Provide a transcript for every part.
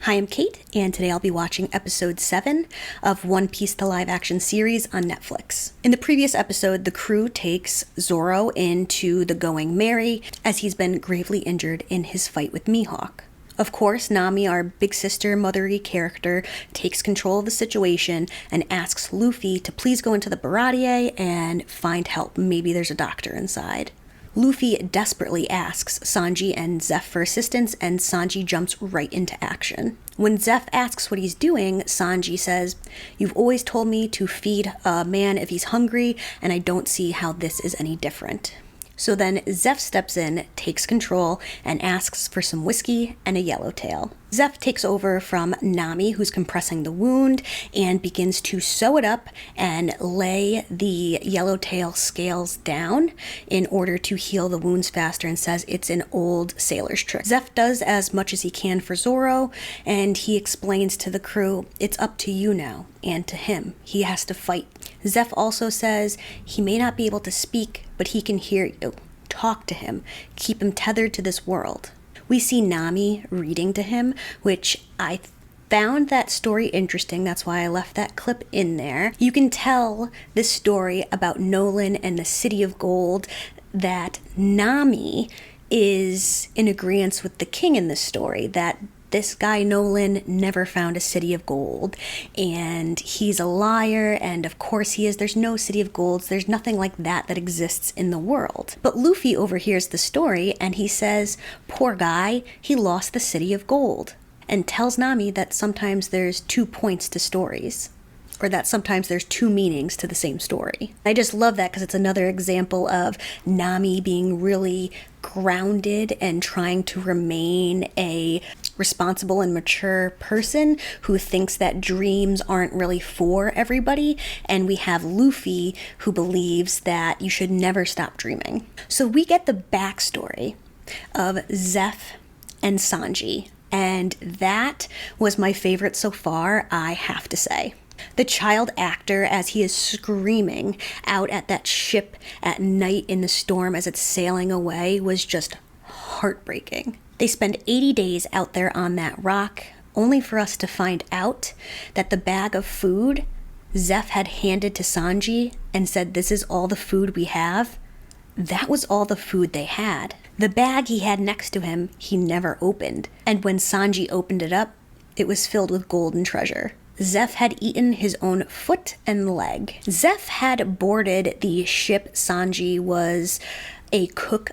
Hi, I'm Kate, and today I'll be watching episode 7 of One Piece the live action series on Netflix. In the previous episode, the crew takes Zoro into the Going Merry as he's been gravely injured in his fight with Mihawk. Of course, Nami, our big sister, mothery character, takes control of the situation and asks Luffy to please go into the Baradier and find help. Maybe there's a doctor inside. Luffy desperately asks Sanji and Zeph for assistance, and Sanji jumps right into action. When Zeph asks what he's doing, Sanji says, "You've always told me to feed a man if he's hungry, and I don't see how this is any different." So then Zeph steps in, takes control, and asks for some whiskey and a yellowtail. Zeph takes over from Nami, who's compressing the wound, and begins to sew it up and lay the yellowtail scales down in order to heal the wounds faster, and says it's an old sailor's trick. Zeph does as much as he can for Zoro, and he explains to the crew, it's up to you now, and to him. He has to fight. Zeph also says he may not be able to speak, but he can hear you. Talk to him. Keep him tethered to this world. We see Nami reading to him, which I found that story interesting. That's why I left that clip in there. You can tell this story about Nolan and the City of Gold that Nami is in agreement with the king in this story, that this guy Nolan never found a city of gold, and he's a liar, and of course he is. There's no city of golds. There's nothing like that exists in the world. But Luffy overhears the story, and he says, poor guy, he lost the city of gold, and tells Nami that sometimes there's 2 points to stories, or that sometimes there's 2 meanings to the same story. I just love that because it's another example of Nami being really grounded and trying to remain a responsible and mature person who thinks that dreams aren't really for everybody. And we have Luffy who believes that you should never stop dreaming. So we get the backstory of Zeph and Sanji, and that was my favorite so far, I have to say. The child actor, as he is screaming out at that ship at night in the storm as it's sailing away, was just heartbreaking. They spend 80 days out there on that rock, only for us to find out that the bag of food Zeph had handed to Sanji and said, "This is all the food we have," that was all the food they had. The bag he had next to him, he never opened. And when Sanji opened it up, it was filled with gold and treasure. Zeph had eaten his own foot and leg. Zeph had boarded the ship Sanji was a cook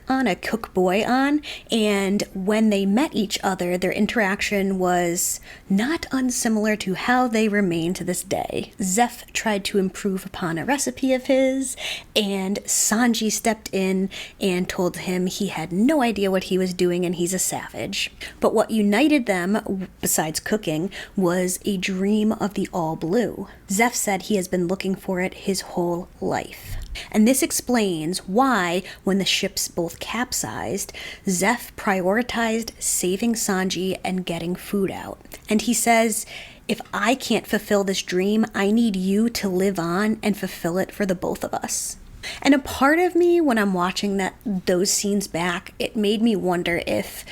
boy on, and when they met each other, their interaction was not unsimilar to how they remain to this day. Zeph tried to improve upon a recipe of his, and Sanji stepped in and told him he had no idea what he was doing and he's a savage. But what united them, besides cooking, was a dream of the all blue. Zeph said he has been looking for it his whole life. And this explains why, when the ships both capsized, Zeph prioritized saving Sanji and getting food out. And he says, if I can't fulfill this dream, I need you to live on and fulfill it for the both of us. And a part of me, when I'm watching those scenes back, it made me wonder if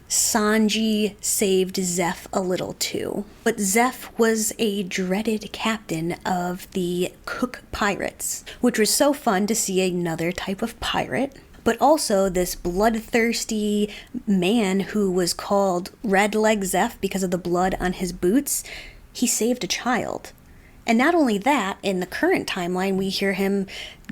Sanji saved Zeph a little too. But Zeph was a dreaded captain of the Cook Pirates, which was so fun to see another type of pirate. But also this bloodthirsty man who was called Red Leg Zeph because of the blood on his boots, he saved a child. And not only that, in the current timeline, we hear him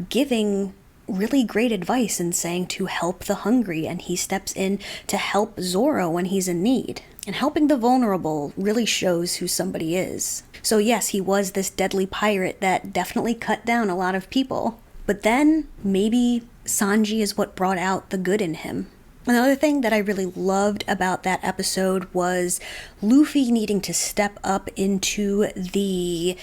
giving really great advice and saying to help the hungry, and he steps in to help Zoro when he's in need. And helping the vulnerable really shows who somebody is. So yes, he was this deadly pirate that definitely cut down a lot of people. But then maybe Sanji is what brought out the good in him. Another thing that I really loved about that episode was Luffy needing to step up into the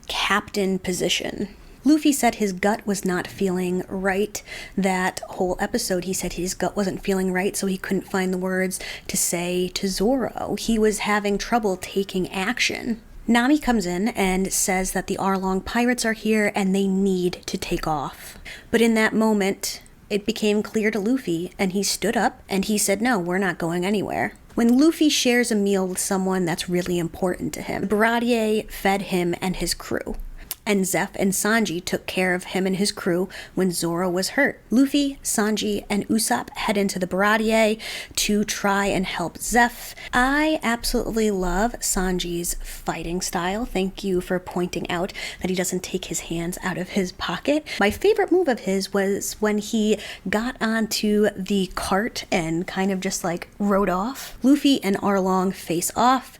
captain position. Luffy said his gut was not feeling right. That whole episode, he said his gut wasn't feeling right, so he couldn't find the words to say to Zoro. He was having trouble taking action. Nami comes in and says that the Arlong pirates are here and they need to take off. But in that moment, it became clear to Luffy, and he stood up and he said, no, we're not going anywhere. When Luffy shares a meal with someone that's really important to him, Baratier fed him and his crew. And Zeph and Sanji took care of him and his crew when Zoro was hurt. Luffy, Sanji, and Usopp head into the Baratier to try and help Zeph. I absolutely love Sanji's fighting style. Thank you for pointing out that he doesn't take his hands out of his pocket. My favorite move of his was when he got onto the cart and kind of just like rode off. Luffy and Arlong face off,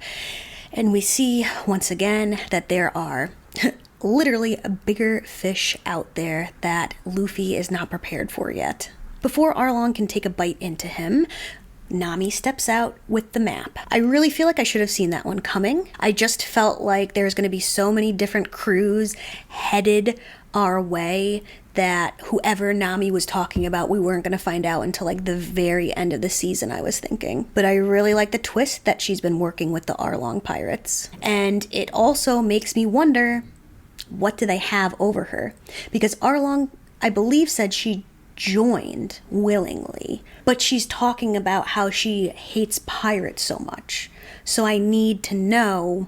and we see once again that there are literally a bigger fish out there that Luffy is not prepared for yet. Before Arlong can take a bite into him, Nami steps out with the map. I really feel like I should have seen that one coming. I just felt like there's going to be so many different crews headed our way that whoever Nami was talking about, we weren't going to find out until like the very end of the season, I was thinking. But I really like the twist that she's been working with the Arlong pirates. And it also makes me wonder, what do they have over her? Because Arlong, I believe, said she joined willingly, but she's talking about how she hates pirates so much. So I need to know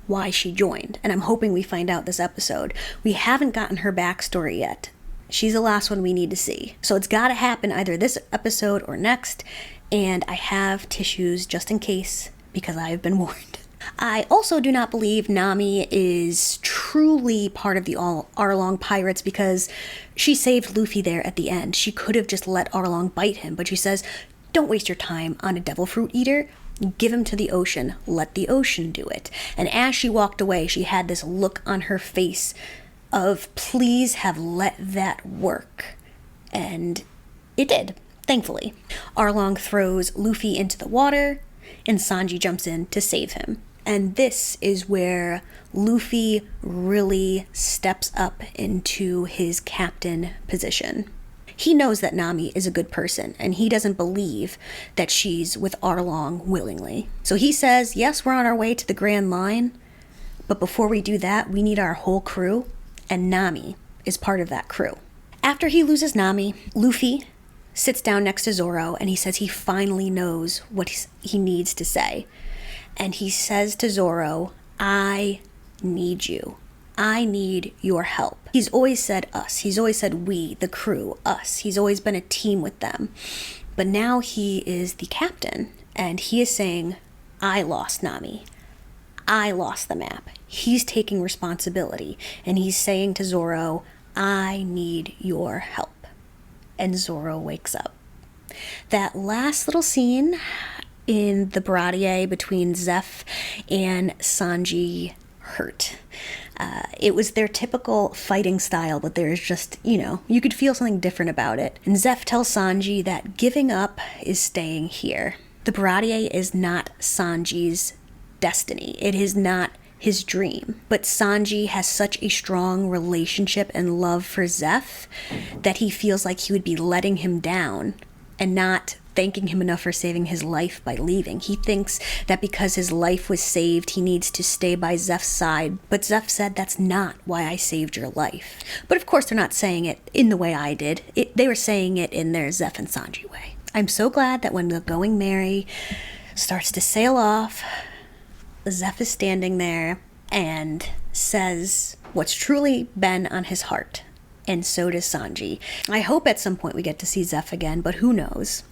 why she joined, and I'm hoping we find out this episode. We haven't gotten her backstory yet. She's the last one we need to see. So it's got to happen either this episode or next, and I have tissues just in case, because I have been warned. I also do not believe Nami is truly part of the Arlong pirates because she saved Luffy there at the end. She could have just let Arlong bite him, but she says, don't waste your time on a devil fruit eater. Give him to the ocean. Let the ocean do it. And as she walked away, she had this look on her face of, please have let that work. And it did, thankfully. Arlong throws Luffy into the water, and Sanji jumps in to save him. And this is where Luffy really steps up into his captain position. He knows that Nami is a good person, and he doesn't believe that she's with Arlong willingly. So he says, yes, we're on our way to the Grand Line, but before we do that, we need our whole crew, and Nami is part of that crew. After he loses Nami, Luffy sits down next to Zoro, and he says he finally knows what he needs to say. And he says to Zoro, I need you. I need your help. He's always said us. He's always said we, the crew, us. He's always been a team with them. But now he is the captain, and he is saying, I lost Nami. I lost the map. He's taking responsibility, and he's saying to Zoro, I need your help. And Zoro wakes up. That last little scene in the Baratier between Zeph and Sanji hurt. It was their typical fighting style, but there's just, you could feel something different about it. And Zeph tells Sanji that giving up is staying here. The Baratier is not Sanji's destiny. It is not his dream. But Sanji has such a strong relationship and love for Zeph that he feels like he would be letting him down and not thanking him enough for saving his life by leaving. He thinks that because his life was saved, he needs to stay by Zeph's side. But Zeph said, that's not why I saved your life. But of course, they're not saying it in the way I did. They were saying it in their Zeph and Sanji way. I'm so glad that when the Going Merry starts to sail off, Zeph is standing there and says what's truly been on his heart. And so does Sanji. I hope at some point we get to see Zeph again, but who knows?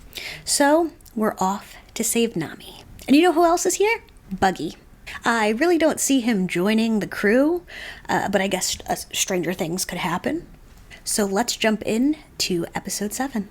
So we're off to save Nami. And you know who else is here? Buggy. I really don't see him joining the crew, but I guess stranger things could happen. So let's jump in to episode 7.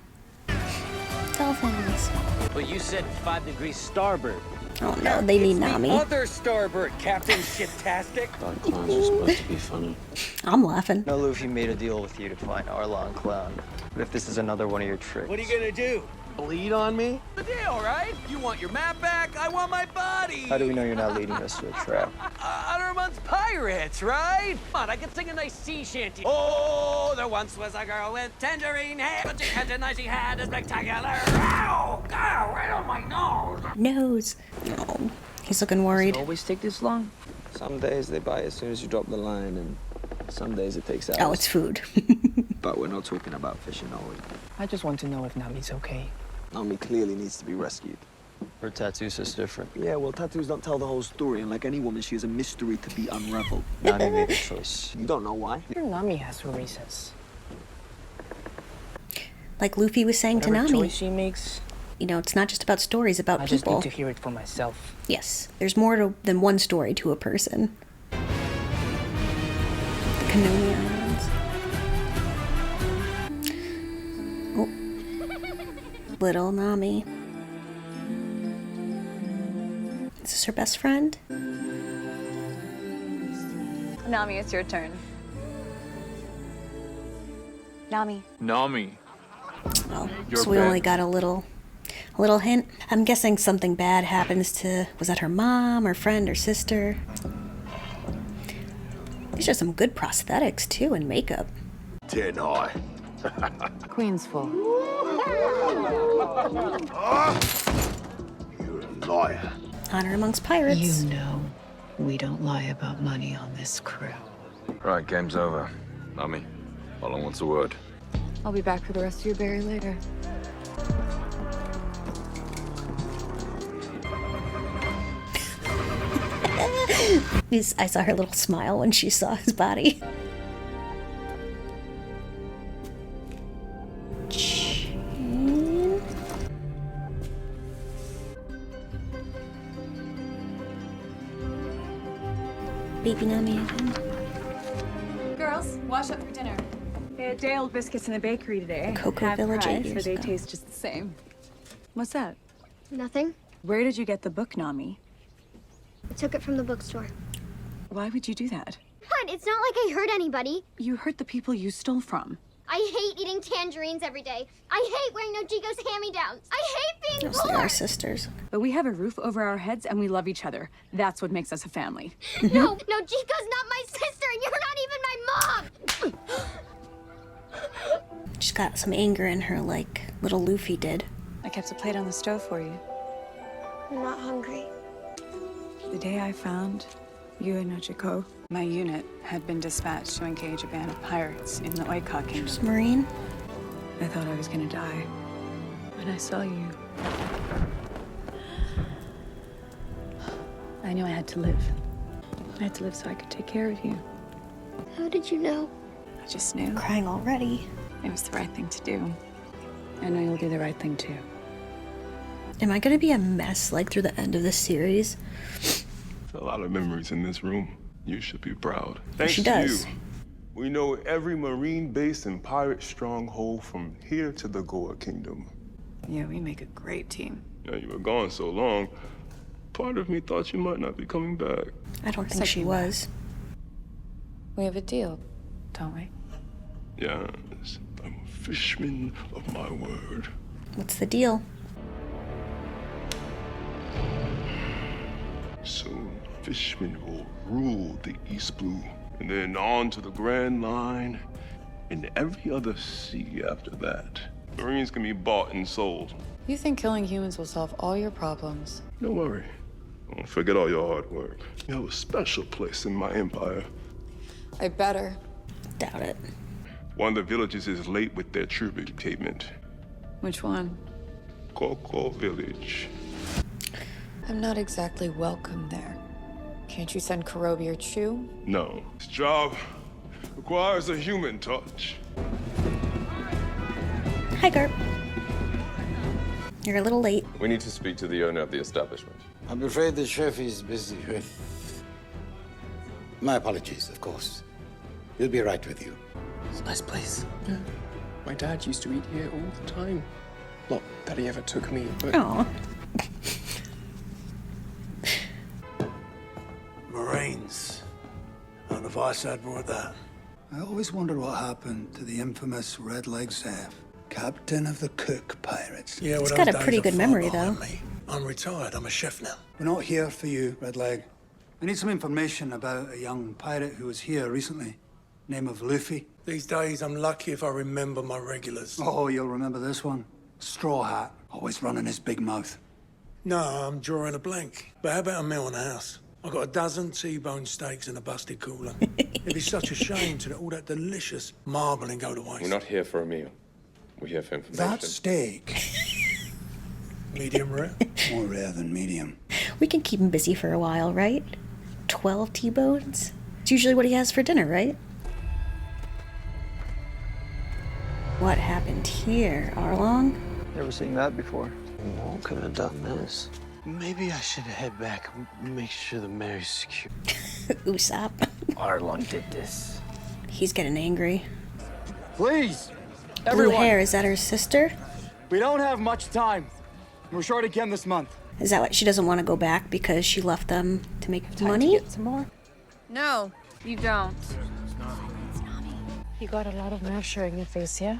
Dolphins. But you said 5 degrees starboard. Oh no, they need Nami. The other starboard, Captain Shiptastic. Thought clowns were supposed to be funny. I'm laughing. No, Luffy made a deal with you to find Arlong Clown. But if this is another one of your tricks... What are you gonna do? Bleed on me? The deal, right? You want your map back, I want my body! How do we know you're not leading us to a trap? Honor amongst pirates, right? Come on, I can sing a nice sea shanty. Oh, there once was a girl with tangerine hair, but she can't deny she had a spectacular... Ow! Ow, right on my nose! Nose. Oh, he's looking worried. Does it always take this long? Some days they bite as soon as you drop the line, and some days it takes hours. Oh, it's food. But we're not talking about fishing, are we? I just want to know if Nami's okay. Nami clearly needs to be rescued. Her tattoo's just different. Yeah, well, tattoos don't tell the whole story, and like any woman, she is a mystery to be unraveled. Nami made a choice. You don't know why? Your Nami has her reasons. Like Luffy was saying Whatever to Nami. choice she makes, You know, it's not just about stories, about I just people. need to hear it for myself. Yes, there's more than one story to a person. The Kanoni Islands. Oh. Little Nami. Is this her best friend? Nami, it's your turn. Nami. Nami. Oh, You're so we bad. only got a little hint. I'm guessing something bad happens to, was that her mom or friend or sister? These are some good prosthetics too and makeup. 10 high. Queen's full. You're a liar. Honor amongst pirates. You know, we don't lie about money on this crew. Right, game's over. Nami, all wants a word. I'll be back for the rest of your berry later. I saw her little smile when she saw his body. Chain. Baby Nami again. Girls, wash up for dinner. They had day-old biscuits in the bakery today. Cocoa Half Village 8 price, years for they ago. taste just the same. What's that? Nothing. Where did you get the book, Nami? I took it from the bookstore. Why would you do that? What? It's not like I hurt anybody. You hurt the people you stole from. I hate eating tangerines every day. I hate wearing Nojiko's hand-me-downs. I hate being Yes, they poor. are sisters. But we have a roof over our heads and we love each other. That's what makes us a family. No, Nojiko's not my sister, and you're not even my mom. She's got some anger in her like little Luffy did. I kept a plate on the stove for you. I'm not hungry. The day I found you and Nojiko, my unit had been dispatched to engage a band of pirates in the Oika Kingdom. Marine. I thought I was gonna die. When I saw you, I knew I had to live. I had to live so I could take care of you. How did you know? I just knew Crying already. it was the right thing to do. I know you'll do the right thing too. Am I gonna be a mess like through the end of this series? A lot of memories in this room. You should be proud. Thanks She to does. you, we know every marine base and pirate stronghold from here to the Goa Kingdom. Yeah, we make a great team. Now, you were gone so long, part of me thought you might not be coming back. I don't think she was. We have a deal, don't we? Yes, I'm a fishman of my word. What's the deal? Soon, fishmen will rule the East Blue, and then on to the Grand Line, and every other sea after that. Marines can be bought and sold. You think killing humans will solve all your problems? Don't worry. Don't forget all your hard work. You have a special place in my empire. I better. Doubt it. One of the villages is late with their tribute payment. Which one? Coco Village. I'm not exactly welcome there. Can't you send Kurobi or Chu? No. This job requires a human touch. Hi, Garp. You're a little late. We need to speak to the owner of the establishment. I'm afraid the chef is busy with... My apologies, of course. He'll be right with you. It's a nice place. My dad used to eat here all the time. Not that he ever took me, but... Aw. Marines. Not the vice admiral at that. I always wondered what happened to the infamous Red Leg Zeph, captain of the Cook Pirates. Yeah, well, He's got a pretty good memory, though. I'm retired. I'm a chef now. We're not here for you, Red Leg. I need some information about a young pirate who was here recently. Name of Luffy. These days, I'm lucky if I remember my regulars. Oh, you'll remember this one. Straw Hat, always running his big mouth. No, I'm drawing a blank. But how about a meal in the house? I've got a dozen T-bone steaks and a busted cooler. It'd be such a shame to let all that delicious marbling go to waste. We're not here for a meal. We're here for information. That steak Medium rare? More rare than medium. We can keep him busy for a while, right? 12 T-bones? It's usually what he has for dinner, right? What happened here, Arlong? Never seen that before. What could have done this? Maybe I should head back, make sure the mayor's secure. Usopp. Arlong did this. He's getting angry. Please, Blue everyone. hair, is that her sister? We don't have much time. We're short again this month. Is that what she doesn't want to go back because she left them to make money? Some more? No, you don't. You got a lot of nerve showing your face, yeah?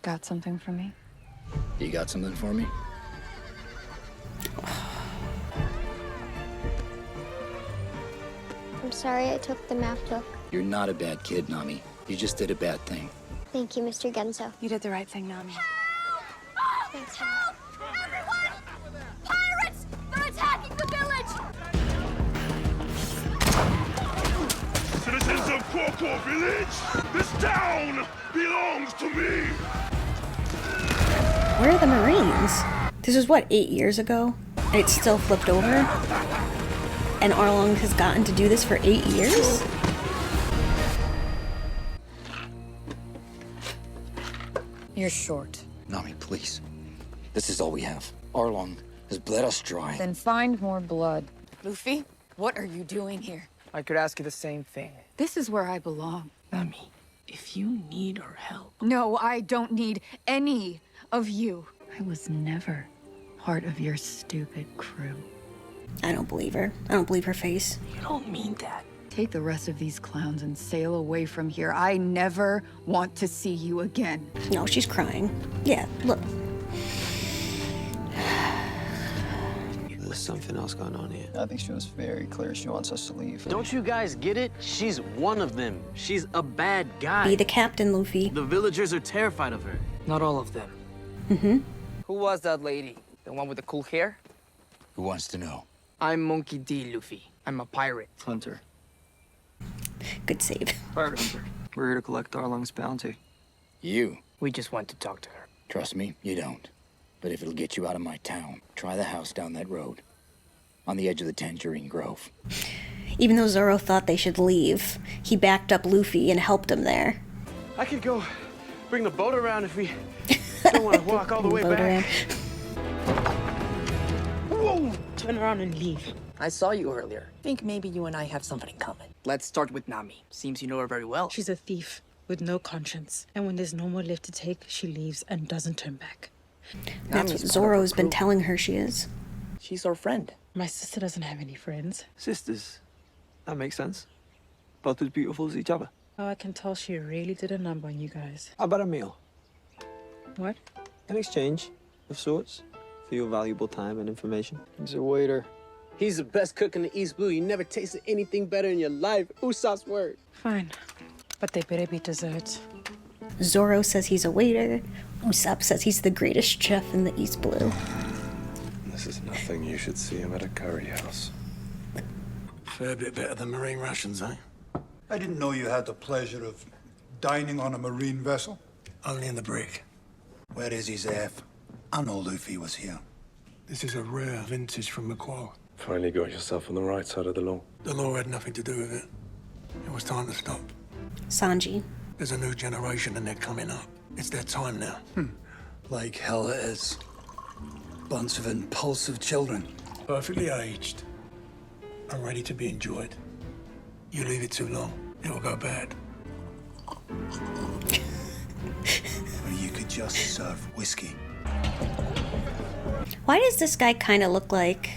Got something for me? You got something for me? I'm sorry I took the math book. You're not a bad kid, Nami. You just did a bad thing. Thank you, Mr. Genso. You did the right thing, Nami. Thanks, Hannah. Everyone! Pirates! They're attacking the village! Citizens of Koko Village, this town belongs to me. Where are the Marines? This was what, 8 years ago? And it's still flipped over? And Arlong has gotten to do this for 8 years? You're short. Nami, please. This is all we have. Arlong has bled us dry. Then find more blood. Luffy, what are you doing here? I could ask you the same thing. This is where I belong. Nami, if you need our help... No, I don't need any of you. I was never part of your stupid crew. I don't believe her. I don't believe her face. You don't mean that. Take the rest of these clowns and sail away from here. I never want to see you again. No, she's crying. Yeah, look. There's something else going on here. I think she was very clear she wants us to leave. Don't you guys get it? She's one of them. She's a bad guy. Be the captain, Luffy. The villagers are terrified of her. Not all of them. Mm-hmm. Who was that lady? The one with the cool hair? Who wants to know? I'm Monkey D. Luffy. I'm a pirate. Hunter. Good save. Pirate hunter. We're here to collect Arlong's bounty. You. We just want to talk to her. Trust me, you don't. But if it'll get you out of my town, try the house down that road. On the edge of the Tangerine Grove. Even though Zoro thought they should leave, he backed up Luffy and helped him there. I could go bring the boat around if we don't want to walk all the way back. Whoa! Turn around and leave. I saw you earlier. Think maybe you and I have something in common. Let's start with Nami. Seems you know her very well. She's a thief with no conscience. And when there's no more left to take, she leaves and doesn't turn back. That's what Zoro's been telling her she is. She's our friend. My sister doesn't have any friends. Sisters. That makes sense. Both as beautiful as each other. Oh, I can tell she really did a number on you guys. How about a meal? What? An exchange of sorts for your valuable time and information. He's a waiter. He's the best cook in the East Blue. You never tasted anything better in your life. Usopp's word. Fine. But they better be desserts. Zoro says he's a waiter. Usopp says he's the greatest chef in the East Blue. This is nothing you should see him at a curry house. Fair bit better than Marine rations, eh? I didn't know you had the pleasure of dining on a marine vessel. Only in the brig. Where is his F? I know Luffy was here. This is a rare vintage from Macquarie. Finally got yourself on the right side of the law. The law had nothing to do with it. It was time to stop. Sanji. There's a new generation and they're coming up. It's their time now. Like hell it is. Bunch of impulsive children. Perfectly aged. And ready to be enjoyed. You leave it too long, it'll go bad. Or you could just serve whiskey. Why does this guy kind of look like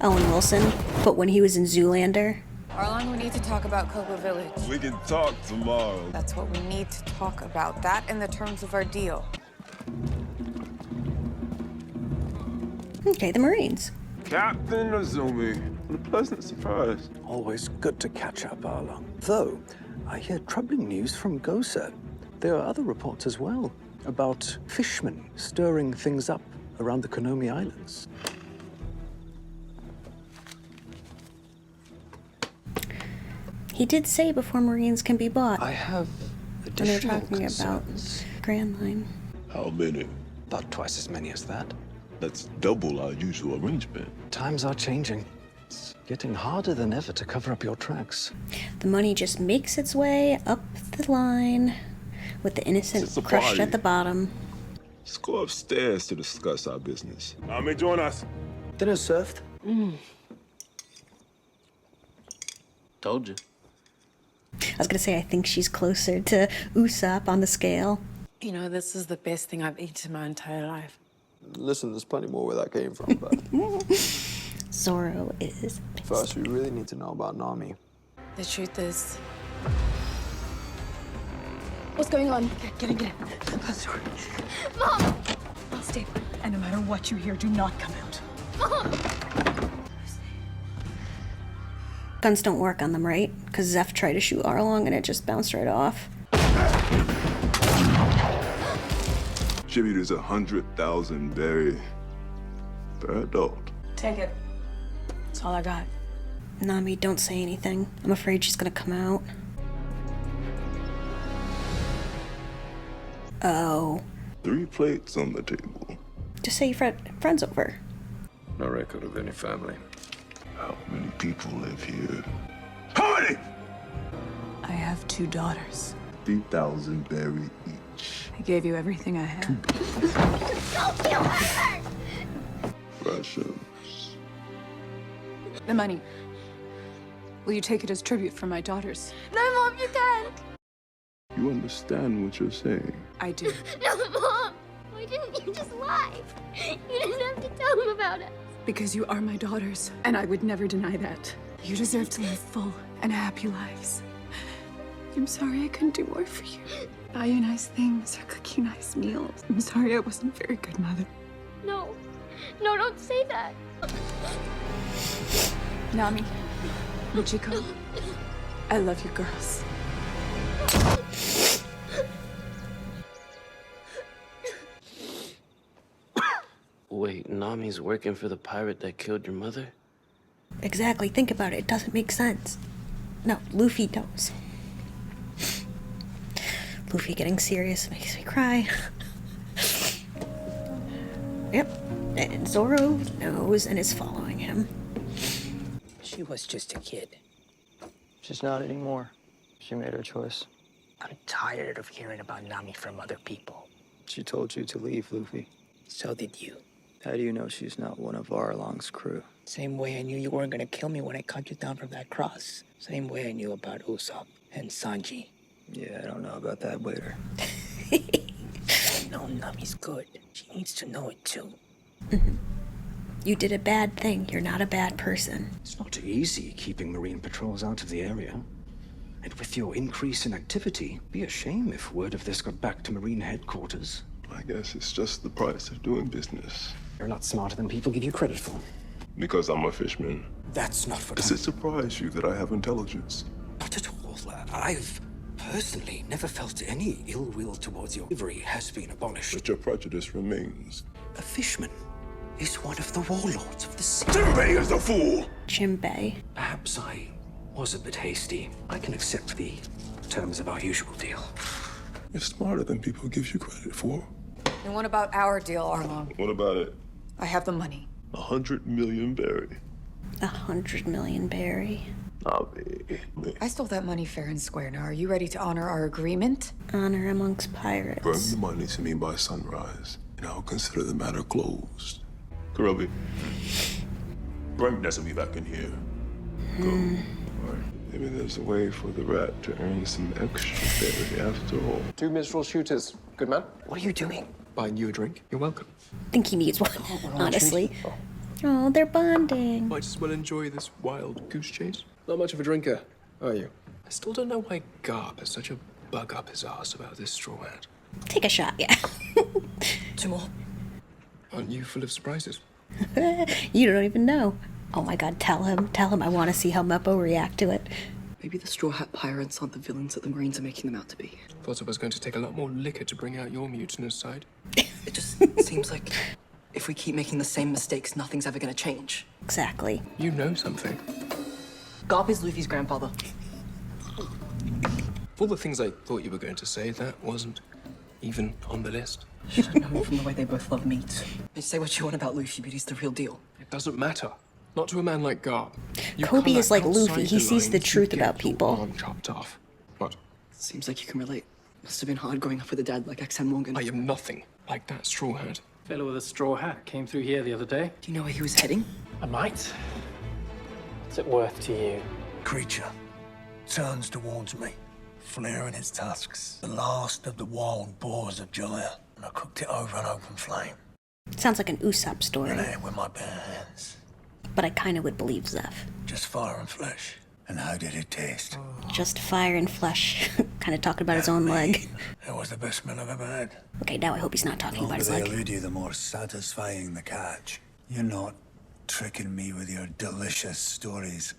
Owen Wilson, but when he was in Zoolander? Arlong, we need to talk about Cocoa Village. We can talk tomorrow. That's what we need to talk about. That and the terms of our deal. Okay, the Marines. Captain Azumi, what a pleasant surprise. Always good to catch up, Arlong. Though, I hear troubling news from Gosa. There are other reports as well about fishmen stirring things up around the Konomi Islands. He did say before Marines can be bought. I have When they're additional talking about concerns. Grand Line. How many? About twice as many as that. That's double our usual arrangement. Times are changing. It's getting harder than ever to cover up your tracks. The money just makes its way up the line with the innocent crushed at the bottom. Let's go upstairs to discuss our business. Nami, join us. Dinner served. Told you. I was gonna say, I think she's closer to Usopp on the scale. You know, this is the best thing I've eaten my entire life. Listen, there's plenty more where that came from, but Zoro is pissed. first we really need to know about Nami. The truth is, What's going on? get in. Oh, sorry. Mom! I'll stay. And no matter what you hear, do not come out. Mom! Guns don't work on them, right? Because Zeph tried to shoot Arlong and it just bounced right off. Tribute is 100,000 berry per adult. Take it. That's all I got. Nami, don't say anything. I'm afraid she's gonna come out. Oh. 3 plates on the table. Just say your friend's over. No record of any family. How many people live here? How many? I have 2 daughters. 3,000 berry each. I gave you everything I had. Don't kill her! Rations. The money. Will you take it as tribute for my daughters? No, Mom, you can't! You understand what you're saying? I do. No, Mom! Why didn't you just lie? You didn't have to tell him about it. Because you are my daughters, and I would never deny that. You deserve to live full and happy lives. I'm sorry I couldn't do more for you. Buy you nice things or cook you nice meals. I'm sorry I wasn't a very good mother. No. No, don't say that. Nami, Michiko, I love you girls. Wait, Nami's working for the pirate that killed your mother? Exactly, think about it. It doesn't make sense. No, Luffy knows. Luffy getting serious makes me cry. Yep, and Zoro knows and is following him. She was just a kid. She's not anymore. She made her choice. I'm tired of hearing about Nami from other people. She told you to leave, Luffy. So did you. How do you know she's not one of Arlong's crew? Same way I knew you weren't gonna kill me when I cut you down from that cross. Same way I knew about Usopp and Sanji. Yeah, I don't know about that waiter. I know Nami's good. She needs to know it too. You did a bad thing. You're not a bad person. It's not easy keeping Marine patrols out of the area. And with your increase in activity, be a shame if word of this got back to Marine headquarters. I guess it's just the price of doing business. You're not smarter than people give you credit for. Because I'm a fishman. That's not what Does it surprise you that I have intelligence? Not at all. I've personally never felt any ill will towards your bravery has been abolished. But your prejudice remains. A fishman is one of the warlords of the sea. Jinbei is a fool! Jinbei. Perhaps I was a bit hasty. I can accept the terms of our usual deal. You're smarter than people give you credit for. And what about our deal, Arlong? What about it? I have the money. 100 million berry. 100 million berry. I stole that money fair and square. Now, are you ready to honor our agreement? Honor amongst pirates. Bring the money to me by sunrise, and I'll consider the matter closed. Kurobi, bring Nesami back in here. Go. All right. Maybe there's a way for the rat to earn some extra berry after all. 2 minstrel shooters. Good man. What are you doing? Buying you a drink. You're welcome. I think he needs one, honestly. Oh, they're bonding. Might as well enjoy this wild goose chase. Not much of a drinker, are you? I still don't know why Garp has such a bug up his ass about this straw hat. Take a shot, yeah. 2 more. Aren't you full of surprises? You don't even know. Oh my god, tell him. Tell him I want to see how Meppo react to it. Maybe the Straw Hat Pirates aren't the villains that the Marines are making them out to be. Thought it was going to take a lot more liquor to bring out your mutinous side. It just seems like if we keep making the same mistakes, nothing's ever gonna change. Exactly. You know something. Garp is Luffy's grandfather. Of all the things I thought you were going to say, that wasn't. even on the list? You should know from the way they both love meat. And say what you want about Luffy, but he's the real deal. It doesn't matter. Not to a man like Garp. You Kobe come is like outside Luffy. He sees the lines, truth you about get your people. arm chopped off. What? Seems like you can relate. Must have been hard growing up with a dad like XM Morgan. I am nothing like that straw hat. Fellow with a straw hat came through here the other day. Do you know where he was heading? I might. What's it worth to you? Creature turns towards me, flaring its tusks. The last of the wild boars of Jaya, and I cooked it over an open flame. Sounds like an Usopp story. And I ate it with my bare hands. But I kind of would believe Zeph. Just fire and flesh. And how did it taste? Just fire and flesh. Kind of talking about his own leg. It was the best meal I've ever had. Okay, now I hope he's not talking about his The leg. more they elude you, the more satisfying the catch. You're not tricking me with your delicious stories.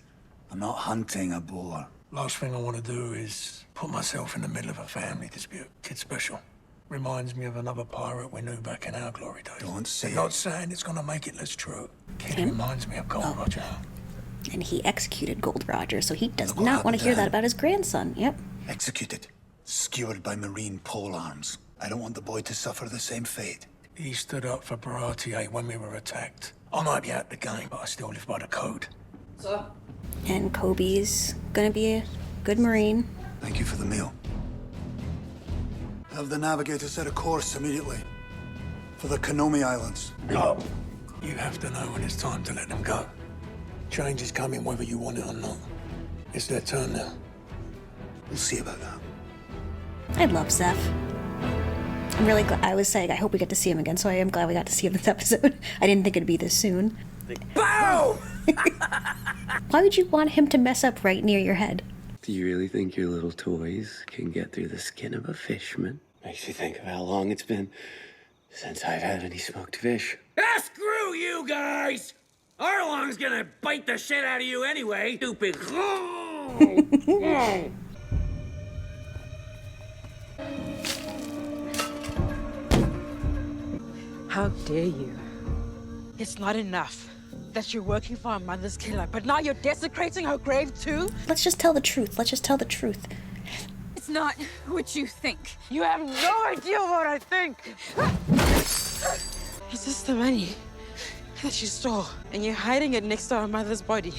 I'm not hunting a boar. Last thing I want to do is put myself in the middle of a family dispute. Kid Special. Reminds me of another pirate we knew back in our glory days. Don't say I'm not saying it's going to make it less true. Kid Him? reminds me of Gold Roger. And he executed Gold Roger, so he does not want to hear that about his grandson. Yep. Executed. Skewered by marine pole arms. I don't want the boy to suffer the same fate. He stood up for Baratier when we were attacked. I might be out the game, but I still live by the code. Sir? And Kobe's gonna be a good Marine. Thank you for the meal. Have the navigator set a course immediately. For the Konomi Islands. Go. You have to know when it's time to let them go. Change is coming whether you want it or not. It's their turn now. We'll see about that. I love Zeph. I'm really glad. I was saying I hope we get to see him again, so I am glad we got to see him this episode. I didn't think it'd be this soon. Bow! Why would you want him to mess up right near your head? Do you really think your little toys can get through the skin of a fishman? Makes you think of how long it's been since I've had any smoked fish. Ah, screw you guys! Arlong's gonna bite the shit out of you anyway, stupid. How dare you? It's not enough that you're working for our mother's killer, but now you're desecrating her grave too? Let's just tell the truth. Let's just tell the truth. It's not what you think. You have no idea what I think. Is this the money that you stole? And you're hiding it next to our mother's body.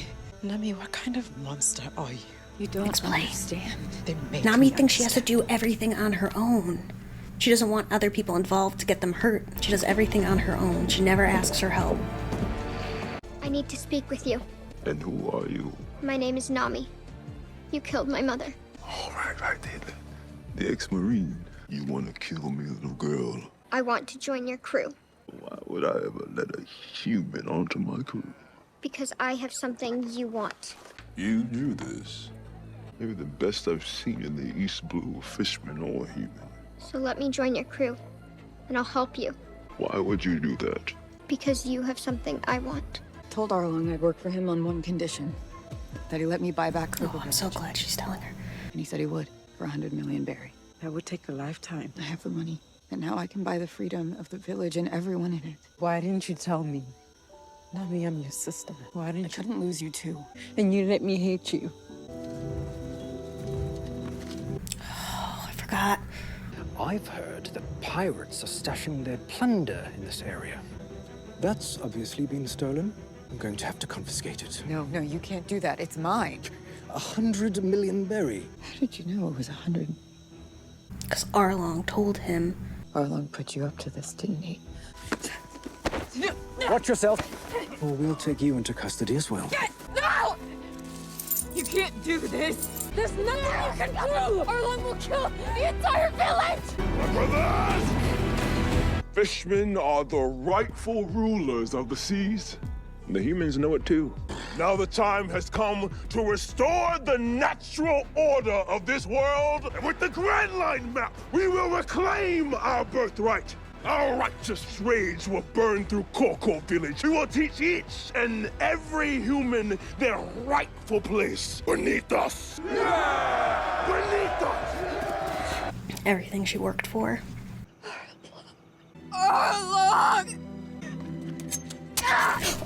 Nami, what kind of monster are you? You don't understand. Then make Nami me thinks she has to understand. do everything on her own. She doesn't want other people involved to get them hurt. She does everything on her own. She never asks for help. I need to speak with you. And who are you? My name is Nami. You killed my mother. All right, the ex-Marine. You want to kill me, little girl? I want to join your crew Why would I ever let a human onto my crew? because I have something you want. You knew this. Maybe the best I've seen in the East Blue, fisherman or human. So let me join your crew, and I'll help you Why would you do that? because you have something I want. Told Arlong I'd work for him on one condition. That he let me buy back her. Oh, I'm so glad she's telling her. And he said he would, for 100 million berry. That would take a lifetime. I have the money. And now I can buy the freedom of the village and everyone in it. Why didn't you tell me? Nami, I'm your sister. Why didn't I couldn't lose you too. And you let me hate you. Oh, I forgot. I've heard that pirates are stashing their plunder in this area. That's obviously been stolen. I'm going to have to confiscate it. No, you can't do that. It's mine. 100 million berry. How did you know it was 100? Because Arlong told him. Arlong put you up to this, didn't he? Watch yourself, or we'll take you into custody as well. No! You can't do this. There's nothing you can do. Arlong will kill the entire village. My brothers! Fishmen are the rightful rulers of the seas. The humans know it too. Now the time has come to restore the natural order of this world. And with the Grand Line map, we will reclaim our birthright. Our righteous rage will burn through Korko village. We will teach each and every human their rightful place beneath us. Yeah! Beneath us! Everything she worked for. Arlong!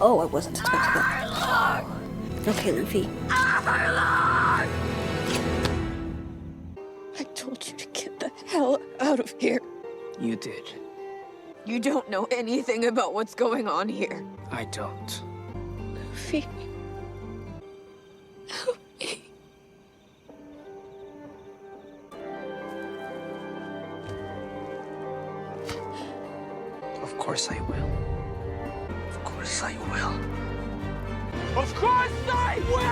Oh, I wasn't supposed to. Okay, Luffy. I told you to get the hell out of here. You did. You don't know anything about what's going on here. I don't. Luffy. Help me. Of course I will. Of course I will. Of course I will!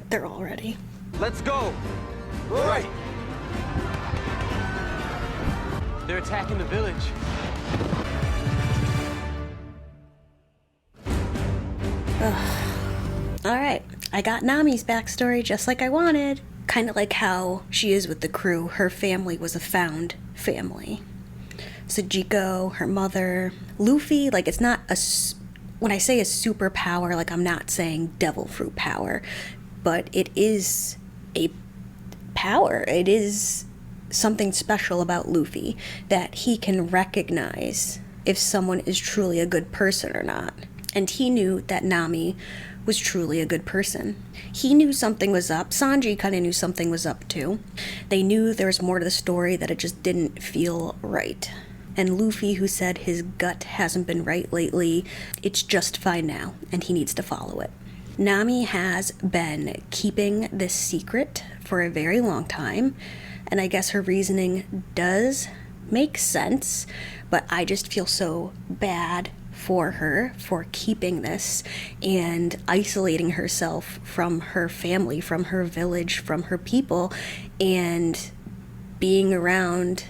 They're all ready. Let's go! Right! They're attacking the village. Alright, I got Nami's backstory just like I wanted. Kind of like how she is with the crew. Her family was a found family. Sujiko, her mother, Luffy, like it's not a... When I say a superpower, like I'm not saying devil fruit power, but it is a power. It is something special about Luffy that he can recognize if someone is truly a good person or not. And he knew that Nami was truly a good person. He knew something was up. Sanji kind of knew something was up too. They knew there was more to the story, that it just didn't feel right. And Luffy, who said his gut hasn't been right lately, it's just fine now, and he needs to follow it. Nami has been keeping this secret for a very long time, and I guess her reasoning does make sense, but I just feel so bad for her for keeping this and isolating herself from her family, from her village, from her people, and being around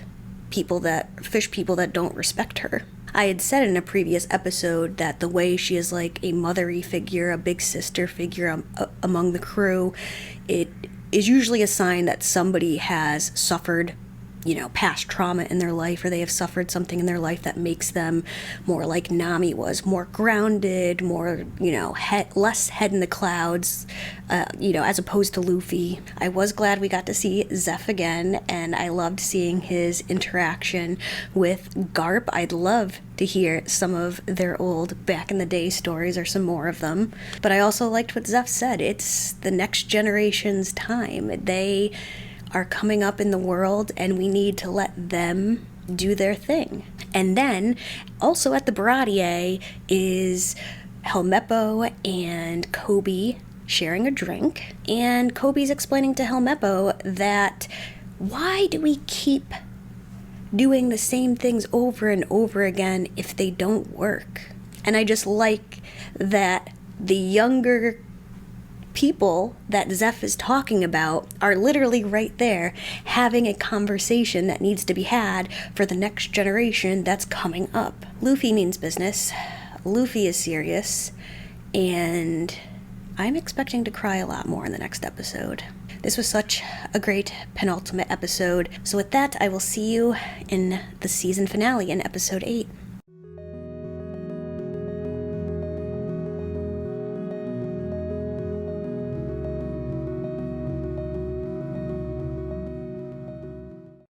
fish people that don't respect her. I had said in a previous episode that the way she is like a mothery figure, a big sister figure among the crew, it is usually a sign that somebody has suffered, past trauma in their life, or they have suffered something in their life that makes them more like Nami was, more grounded, more, less head in the clouds, as opposed to Luffy. I was glad we got to see Zeph again, and I loved seeing his interaction with Garp. I'd love to hear some of their old back in the day stories, or some more of them. But I also liked what Zeph said. It's the next generation's time. They are coming up in the world, and we need to let them do their thing. And then, also at the Baratier, is Helmeppo and Kobe sharing a drink, and Kobe's explaining to Helmeppo that why do we keep doing the same things over and over again if they don't work? And I just like that the younger people that Zeph is talking about are literally right there having a conversation that needs to be had for the next generation that's coming up. Luffy means business. Luffy is serious, and I'm expecting to cry a lot more in the next episode. This was such a great penultimate episode. So with that, I will see you in the season finale in episode 8.